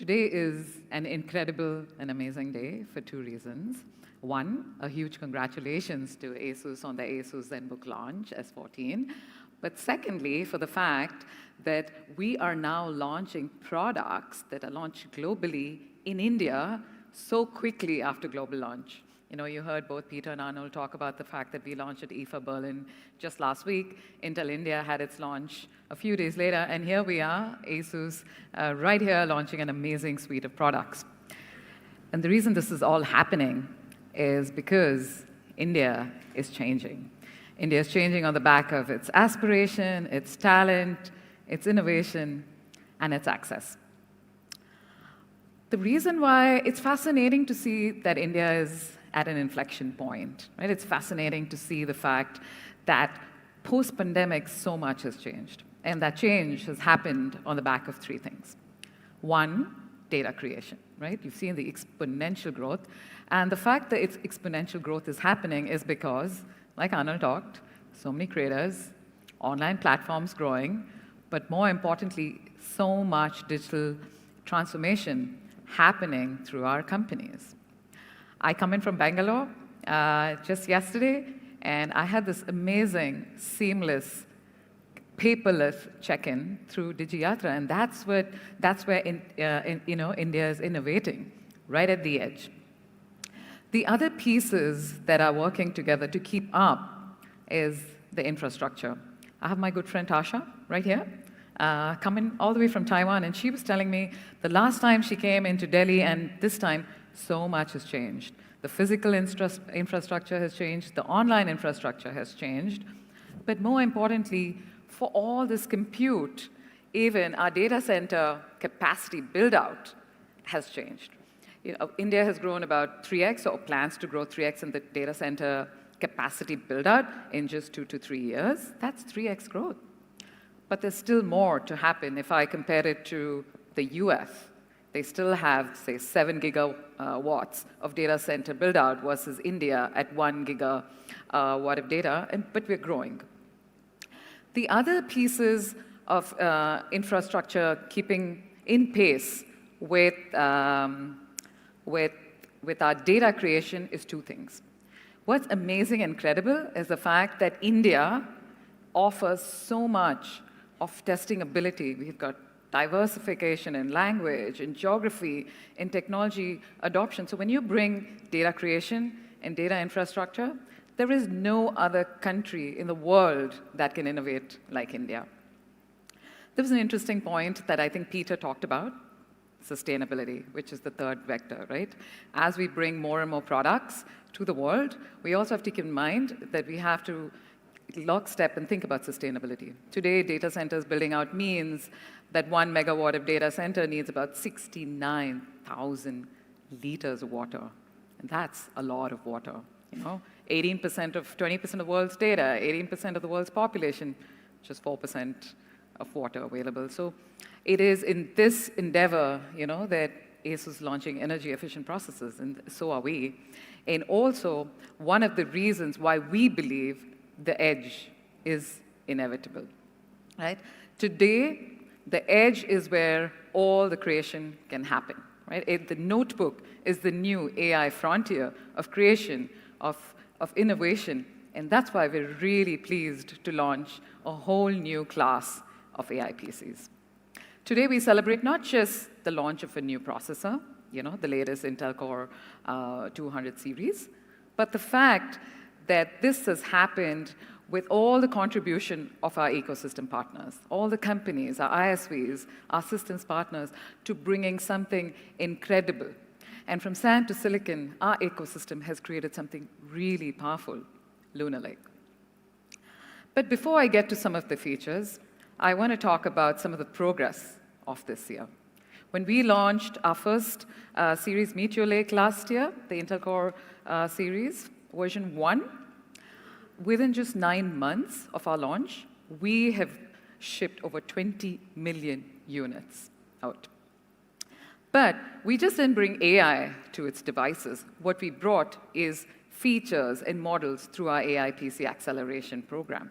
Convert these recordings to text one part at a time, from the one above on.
Today is an incredible and amazing day for two reasons. One, a huge congratulations to ASUS on the ASUS Zenbook launch, S14. But secondly, for the fact that we are now launching products that are launched globally in India so quickly after global launch. You know, you heard both Peter and Arnold talk about the fact that we launched at IFA Berlin just last week. Intel India had its launch a few days later, and here we are, ASUS, right here launching an amazing suite of products. And the reason this is all happening is because India is changing. India is changing on the back of its aspiration, its talent, its innovation, and its access. The reason why it's fascinating to see that India is at an inflection point, right? It's fascinating to see the fact that post-pandemic, so much has changed. And that change has happened on the back of three things. One, data creation, right? You've seen the exponential growth. And the fact that its exponential growth is happening is because, like Arnold talked, so many creators, online platforms growing, but more importantly, so much digital transformation happening through our companies. I come in from Bangalore just yesterday, and I had this amazing, seamless, paperless check-in through DigiYatra, and that's where India is innovating, right at the edge. The other pieces that are working together to keep up is the infrastructure. I have my good friend Tasha right here, coming all the way from Taiwan, and she was telling me the last time she came into Delhi, and this time, so much has changed. The physical infrastructure has changed, the online infrastructure has changed, but more importantly, for all this compute, even our data center capacity build-out has changed. You know, India has grown about 3x, or plans to grow 3x in the data center capacity build-out in just 2 to 3 years. That's 3x growth. But there's still more to happen if I compare it to the US. They still have, say, 7 gigawatts of data center build-out versus India at 1 gigawatt of data, but we're growing. The other pieces of infrastructure keeping in pace with our data creation is two things. What's amazing and incredible is the fact that India offers so much of testing ability. We've got diversification in language, in geography, in technology adoption. So when you bring data creation and data infrastructure, there is no other country in the world that can innovate like India. There was an interesting point that I think Peter talked about, sustainability, which is the third vector, right? As we bring more and more products to the world, we also have to keep in mind that we have to lockstep and think about sustainability. Today, data centers building out means that 1 megawatt of data center needs about 69,000 liters of water. And that's a lot of water. You know, 20% of the world's data, 18% of the world's population, just 4% of water available. So it is in this endeavor, you know, that ASUS is launching energy efficient processes, and so are we. And also, one of the reasons why we believe the edge is inevitable, right? Today, the edge is where all the creation can happen, right? The notebook is the new AI frontier of creation, of innovation, and that's why we're really pleased to launch a whole new class of AI PCs. Today, we celebrate not just the launch of a new processor, you know, the latest Intel Core 200 series, but the fact that this has happened with all the contribution of our ecosystem partners, all the companies, our ISVs, our systems partners, to bringing something incredible. And from sand to silicon, our ecosystem has created something really powerful, Lunar Lake. But before I get to some of the features, I want to talk about some of the progress of this year. When we launched our first series, Meteor Lake, last year, the Intel Core series, version 1, within just 9 months of our launch, we have shipped over 20 million units out. But we just didn't bring AI to its devices. What we brought is features and models through our AI PC acceleration program.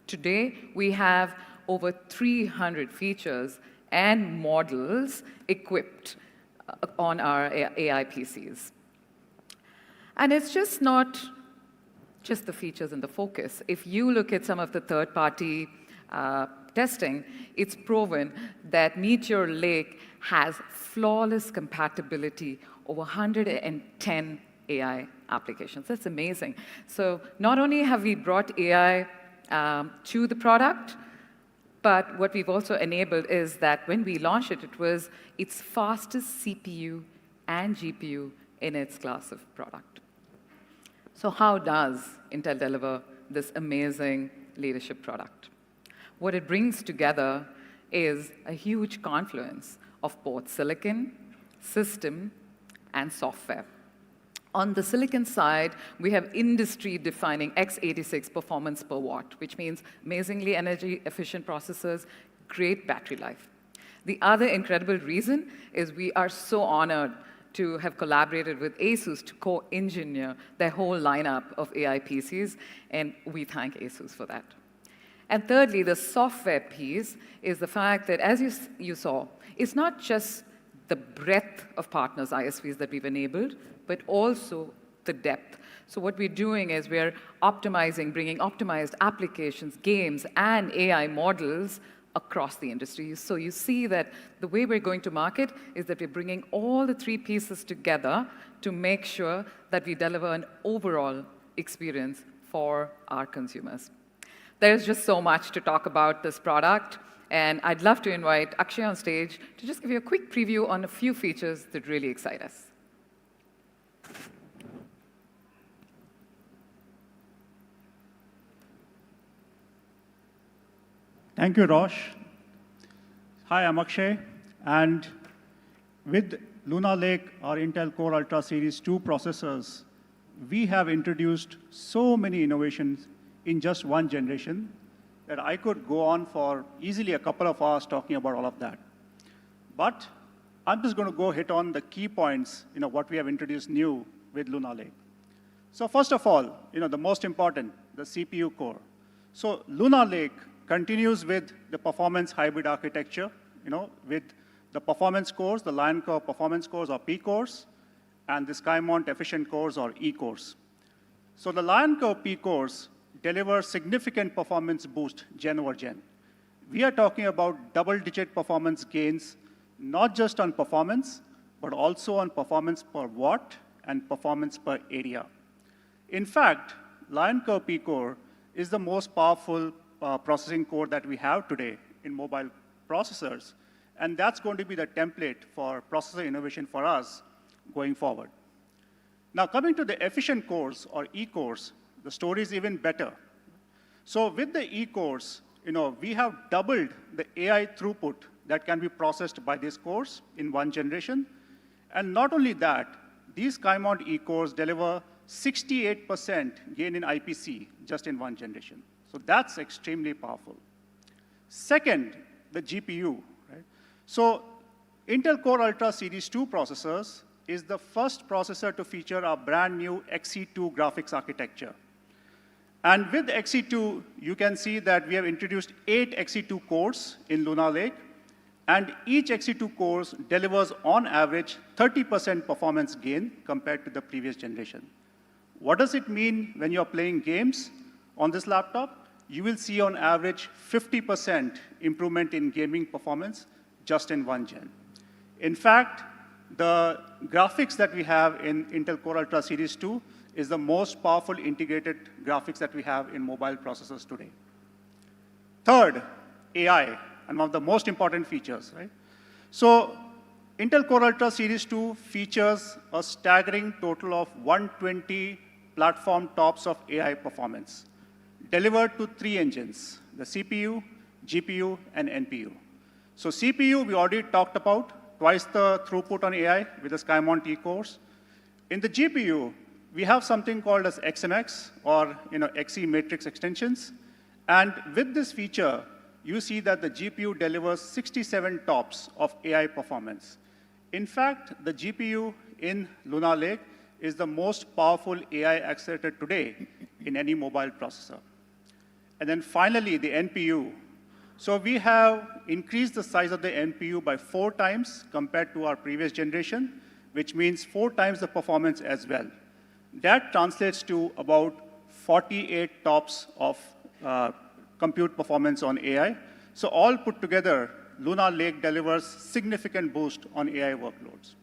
Today, we have over 300 features and models equipped on our AI PCs. And it's just not just the features and the focus. If you look at some of the third-party testing, it's proven that Meteor Lake has flawless compatibility over 110 AI applications. That's amazing. So not only have we brought AI to the product, but what we've also enabled is that when we launched it, it was its fastest CPU and GPU in its class of product. So how does Intel deliver this amazing leadership product? What it brings together is a huge confluence of both silicon, system, and software. On the silicon side, we have industry-defining x86 performance per watt, which means amazingly energy-efficient processors, great battery life. The other incredible reason is we are so honored to have collaborated with ASUS to co-engineer their whole lineup of AI PCs, and we thank ASUS for that. And thirdly, the software piece is the fact that, as you saw, it's not just the breadth of partners, ISVs, that we've enabled, but also the depth. So what we're doing is we're optimizing, bringing optimized applications, games, and AI models across the industry. So you see that the way we're going to market is that we're bringing all the three pieces together to make sure that we deliver an overall experience for our consumers. There's just so much to talk about this product, and I'd love to invite Akshay on stage to just give you a quick preview on a few features that really excite us. Thank you, Rosh. Hi, I'm Akshay, and with Luna Lake, our Intel Core Ultra Series 2 processors, we have introduced so many innovations in just one generation that I could go on for easily a couple of hours talking about all of that. But I'm just going to go hit on the key points, what we have introduced new with Luna Lake. So first of all, the most important, the CPU core. So Luna Lake continues with the performance hybrid architecture, with the performance cores, the Lion Core performance cores or P cores, and the SkyMount efficient cores or E cores. So the Lion Core P cores deliver significant performance boost gen over gen. We are talking about double-digit performance gains, not just on performance, but also on performance per watt and performance per area. In fact, Lion Core P core is the most powerful processing core that we have today in mobile processors, and that's going to be the template for processor innovation for us going forward. Now, coming to the efficient cores or E cores, the story is even better. So with the E cores, we have doubled the AI throughput that can be processed by these cores in one generation. And not only that, these SkyMount E cores deliver 68% gain in IPC just in one generation. So that's extremely powerful. Second, the GPU. Right? So Intel Core Ultra Series 2 processors is the first processor to feature our brand new Xe2 graphics architecture. And with Xe2, you can see that we have introduced 8 Xe2 cores in Luna Lake, and each Xe2 core delivers, on average, 30% performance gain compared to the previous generation. What does it mean when you're playing games on this laptop? You will see, on average, 50% improvement in gaming performance just in one gen. In fact, the graphics that we have in Intel Core Ultra Series 2 is the most powerful integrated graphics that we have in mobile processors today. Third, AI, and one of the most important features, right? So Intel Core Ultra Series 2 features a staggering total of 120 platform tops of AI performance, delivered to 3 engines, the CPU, GPU, and NPU. So CPU, we already talked about, twice the throughput on AI with the SkyMount E cores. In the GPU, we have something called as XMX, or Xe matrix extensions. And with this feature, you see that the GPU delivers 67 tops of AI performance. In fact, the GPU in Luna Lake is the most powerful AI accelerator today in any mobile processor. And then finally, the NPU. So we have increased the size of the NPU by 4 times compared to our previous generation, which means 4 times the performance as well. That translates to about 48 TOPS of compute performance on AI. So all put together, Luna Lake delivers significant boost on AI workloads.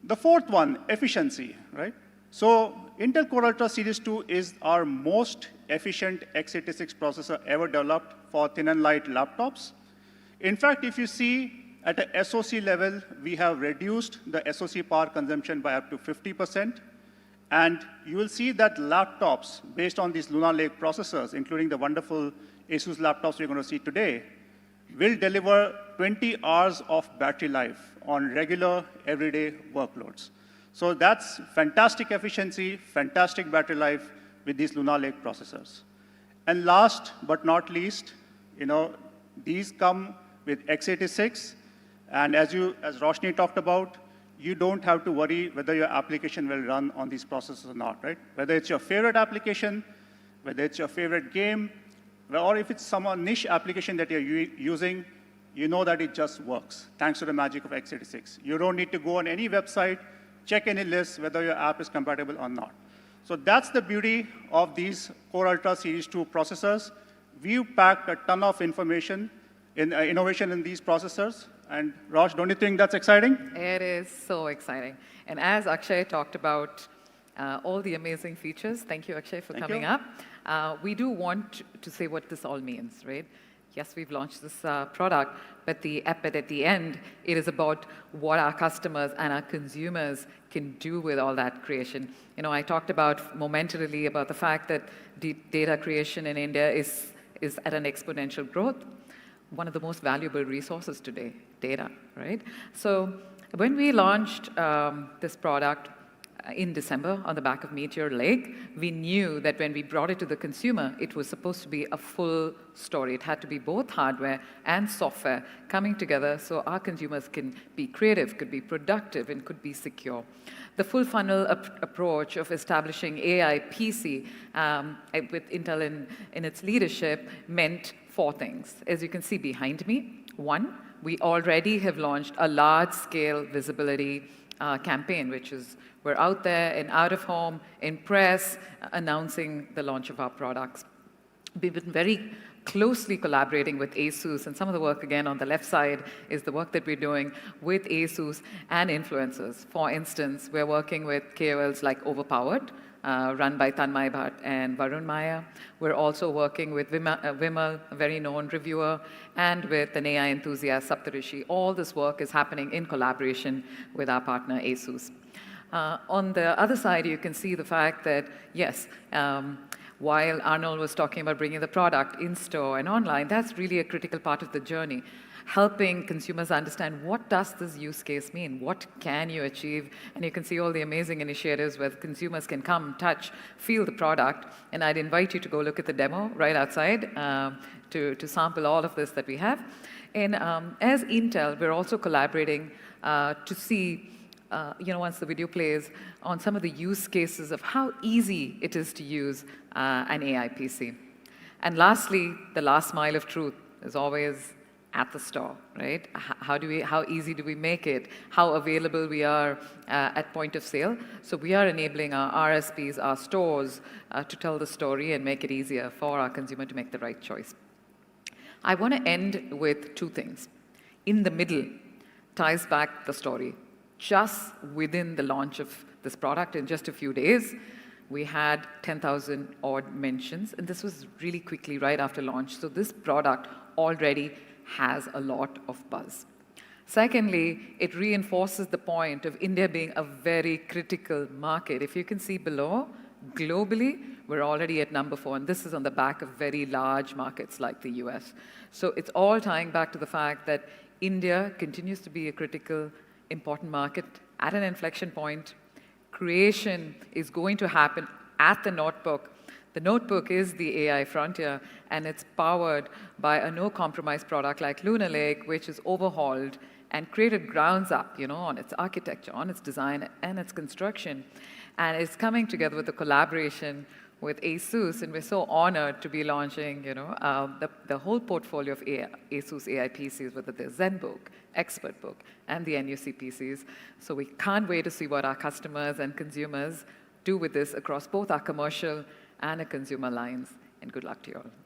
The fourth one, efficiency, right? So Intel Core Ultra Series 2 is our most efficient x86 processor ever developed for thin and light laptops. In fact, if you see at a SoC level, we have reduced the SoC power consumption by up to 50%. And you will see that laptops, based on these Luna Lake processors, including the wonderful ASUS laptops we're going to see today, will deliver 20 hours of battery life on regular, everyday workloads. So that's fantastic efficiency, fantastic battery life with these Luna Lake processors. And last but not least, these come with x86. And as Roshni talked about, you don't have to worry whether your application will run on these processors or not, right? Whether it's your favorite application, whether it's your favorite game, or if it's some niche application that you're using, you know that it just works, thanks to the magic of x86. You don't need to go on any website, check any list, whether your app is compatible or not. So that's the beauty of these Core Ultra Series 2 processors. We've packed a ton of innovation in these processors. And Rosh, don't you think that's exciting? It is so exciting. And as Akshay talked about all the amazing features, thank you, Akshay, for coming up. We do want to say what this all means, right? Yes, we've launched this product, but at the end, it is about what our customers and our consumers can do with all that creation. I talked about momentarily about the fact that data creation in India is at an exponential growth. One of the most valuable resources today, data, right? So when we launched this product in December on the back of Meteor Lake, we knew that when we brought it to the consumer, it was supposed to be a full story. It had to be both hardware and software coming together so our consumers can be creative, could be productive, and could be secure. The full funnel approach of establishing AI PC with Intel in its leadership meant 4 things. As you can see behind me, 1, we already have launched a large-scale visibility campaign, which is we're out there in out of home, in press, announcing the launch of our products. We've been very closely collaborating with ASUS, and some of the work, again, on the left side is the work that we're doing with ASUS and influencers. For instance, we're working with KOLs like Overpowered, run by Tanmay Bhatt and Varun Maya. We're also working with Vimal, a very known reviewer, and with an AI enthusiast, Saptarishi. All this work is happening in collaboration with our partner, ASUS. On the other side, you can see the fact that, yes, while Arnold was talking about bringing the product in-store and online, that's really a critical part of the journey, helping consumers understand what does this use case mean, what can you achieve, and you can see all the amazing initiatives where consumers can come, touch, feel the product, and I'd invite you to go look at the demo right outside to sample all of this that we have. And as Intel, we're also collaborating to see once the video plays, on some of the use cases of how easy it is to use an AI PC. And lastly, the last mile of truth is always at the store, right? How easy do we make it? How available we are at point of sale? So we are enabling our RSPs, our stores, to tell the story and make it easier for our consumer to make the right choice. I want to end with 2 things. In the middle ties back the story. Just within the launch of this product in just a few days, we had 10,000 odd mentions, and this was really quickly right after launch. So this product already has a lot of buzz. Secondly, it reinforces the point of India being a very critical market. If you can see below, globally, we're already at number 4, and this is on the back of very large markets like the US. So it's all tying back to the fact that India continues to be a critical, important market at an inflection point. Creation is going to happen at the notebook. The notebook is the AI frontier, and it's powered by a no-compromise product like Luna Lake, which is overhauled and created grounds up, on its architecture, on its design, and its construction. And it's coming together with a collaboration with ASUS, and we're so honored to be launching, the whole portfolio of ASUS AI PCs, whether they're Zenbook, ExpertBook, and the NUC PCs. So we can't wait to see what our customers and consumers do with this across both our commercial and our consumer lines. And good luck to you all.